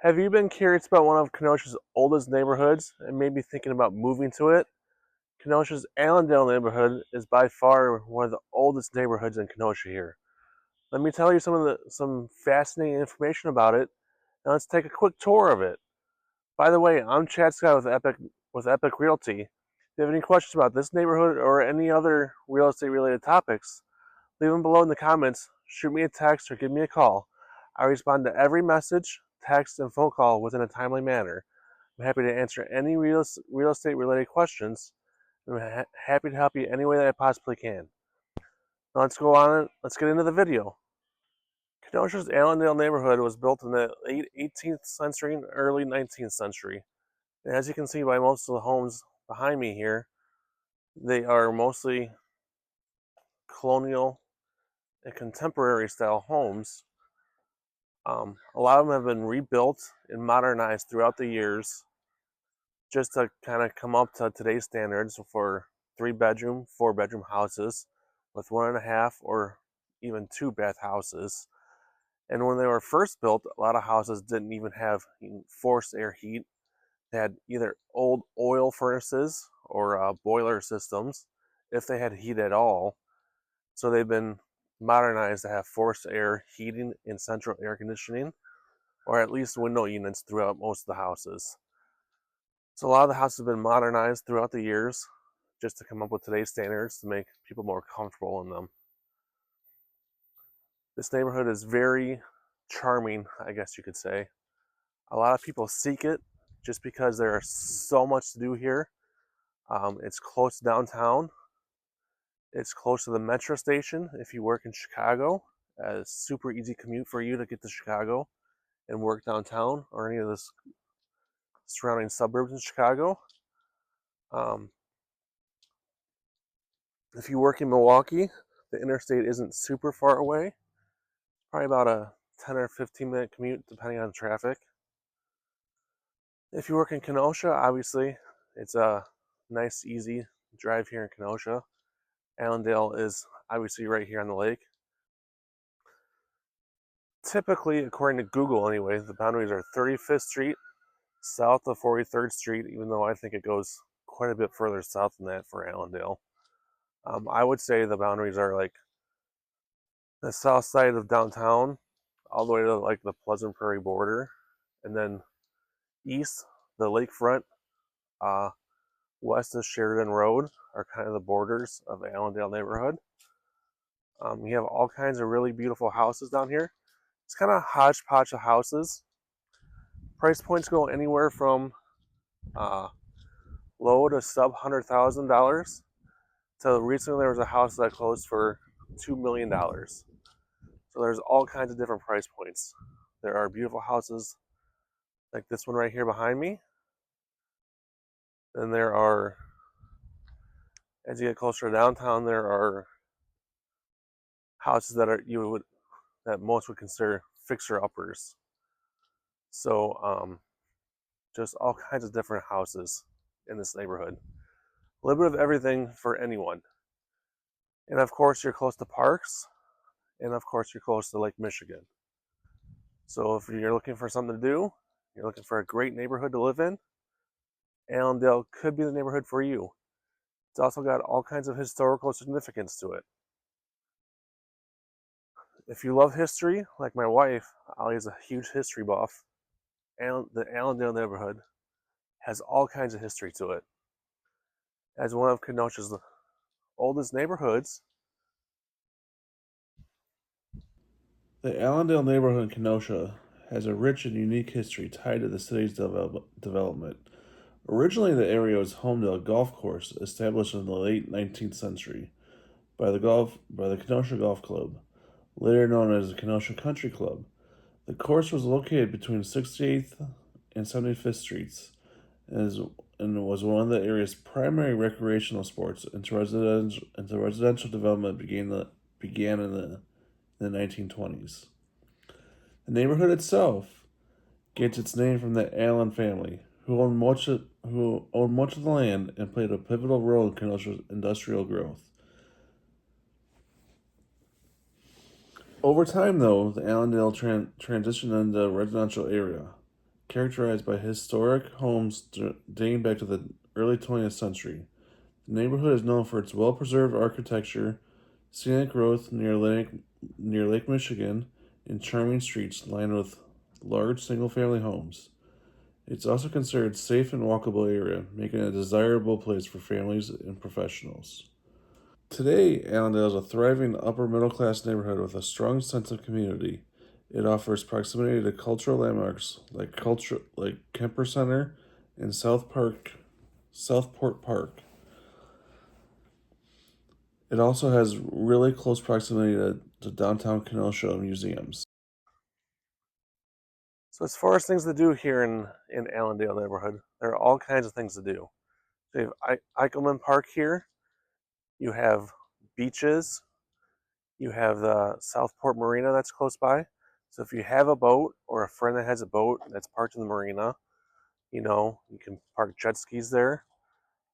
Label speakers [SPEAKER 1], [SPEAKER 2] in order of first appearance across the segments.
[SPEAKER 1] Have you been curious about one of Kenosha's oldest neighborhoods and maybe thinking about moving to it? Kenosha's Allendale neighborhood is by far one of the oldest neighborhoods in Kenosha here. Let me tell you some fascinating information about it. Now let's take a quick tour of it. By the way, I'm Chad Scott with Epic Realty. If you have any questions about this neighborhood or any other real estate related topics, leave them below in the comments, shoot me a text, or give me a call. I respond to every message, text, and phone call within a timely manner. I'm happy to answer any real estate related questions. I'm happy to help you any way that I possibly can. Now let's go on. Let's get into the video. Kenosha's Allendale neighborhood was built in the late 18th century and early 19th century. And as you can see by most of the homes behind me here, they are mostly colonial and contemporary style homes. A lot of them have been rebuilt and modernized throughout the years just to kind of come up to today's standards for 3 bedroom, 4 bedroom houses with 1.5 or even 2 bath houses. And when they were first built, a lot of houses didn't even have forced air heat. They had either old oil furnaces or boiler systems, if they had heat at all. So they've been modernized to have forced air heating and central air conditioning, or at least window units throughout most of the houses. So a lot of the houses have been modernized throughout the years just to come up with today's standards to make people more comfortable in them. This neighborhood is very charming, I guess you could say. A lot of people seek it just because there's so much to do here. It's close to downtown. It's close to the Metra station if you work in Chicago. It's a super easy commute for you to get to Chicago and work downtown or any of the surrounding suburbs in Chicago. If you work in Milwaukee, the interstate isn't super far away. Probably about a 10 or 15 minute commute depending on traffic. If you work in Kenosha, obviously it's a nice, easy drive here in Kenosha. Allendale is obviously right here on the lake. Typically, according to Google anyway, the boundaries are 35th Street south of 43rd Street, even though I think it goes quite a bit further south than that for Allendale. I would say the boundaries are like the south side of downtown all the way to like the Pleasant Prairie border, and then east, the Lakefront, west of Sheridan Road are kind of the borders of the Allendale neighborhood. You have all kinds of really beautiful houses down here. It's kind of a hodgepodge of houses. Price points go anywhere from low to sub $100,000 to recently there was a house that closed for $2 million. So there's all kinds of different price points. There are beautiful houses like this one right here behind me. Then there are, as you get closer to downtown, there are houses that most would consider fixer-uppers. So just all kinds of different houses in this neighborhood. A little bit of everything for anyone. And of course, you're close to parks, and of course, you're close to Lake Michigan. So if you're looking for something to do, you're looking for a great neighborhood to live in, Allendale could be the neighborhood for you. It's also got all kinds of historical significance to it. If you love history, like my wife, Ali's a huge history buff, and the Allendale neighborhood has all kinds of history to it. As one of Kenosha's oldest neighborhoods,
[SPEAKER 2] The Allendale neighborhood in Kenosha has a rich and unique history tied to the city's development. Originally, the area was home to a golf course established in the late 19th century by the Kenosha Golf Club, later known as the Kenosha Country Club. The course was located between 68th and 75th Streets and was one of the area's primary recreational sports until residential development began in the 1920s. The neighborhood itself gets its name from the Allen family, who owned much of the land and played a pivotal role in Kenosha's industrial growth. Over time, though, the Allendale transitioned into a residential area. characterized by historic homes dating back to the early 20th century. The neighborhood is known for its well preserved architecture, scenic growth near Lake Michigan, and charming streets lined with large single family homes. It's also considered safe and walkable area, making it a desirable place for families and professionals. Today, Allendale is a thriving upper middle class neighborhood with a strong sense of community. It offers proximity to cultural landmarks like Kemper Center and Southport Park. It also has really close proximity to downtown Kenosha museums.
[SPEAKER 1] So as far as things to do here in Allendale neighborhood, there are all kinds of things to do. So you have Eichelman Park here. You have beaches. You have the Southport Marina that's close by. So if you have a boat or a friend that has a boat that's parked in the marina, you can park jet skis there.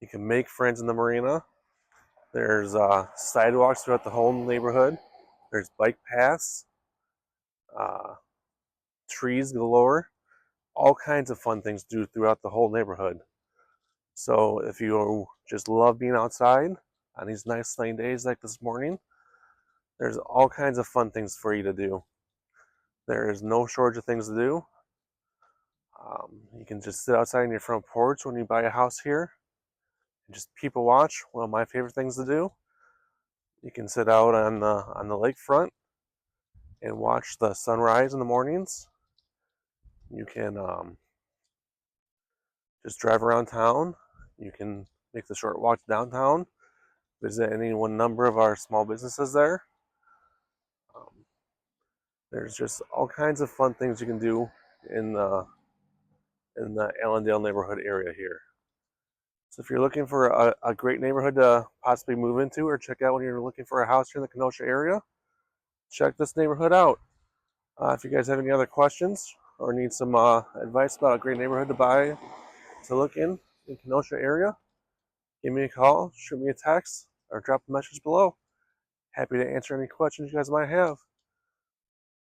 [SPEAKER 1] You can make friends in the marina. There's sidewalks throughout the whole neighborhood. There's bike paths, uh, trees galore, all kinds of fun things to do throughout the whole neighborhood. So if you just love being outside on these nice sunny days like this morning, there's all kinds of fun things for you to do. There is no shortage of things to do. You can just sit outside on your front porch when you buy a house here and just people watch. One of my favorite things to do. You can sit out on the lakefront and watch the sunrise in the mornings. You can just drive around town. You can make the short walk to downtown. Visit any one number of our small businesses there. Um, there's just all kinds of fun things you can do in the in the Allendale neighborhood area here. So if you're looking for a great neighborhood to possibly move into or check out when you're looking for a house here in the Kenosha area, check this neighborhood out. If you guys have any other questions or need some advice about a great neighborhood to buy to look in Kenosha area, give me a call, shoot me a text, or drop a message below. Happy to answer any questions you guys might have.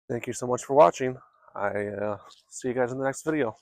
[SPEAKER 1] Thank you so much for watching. I see you guys in the next video.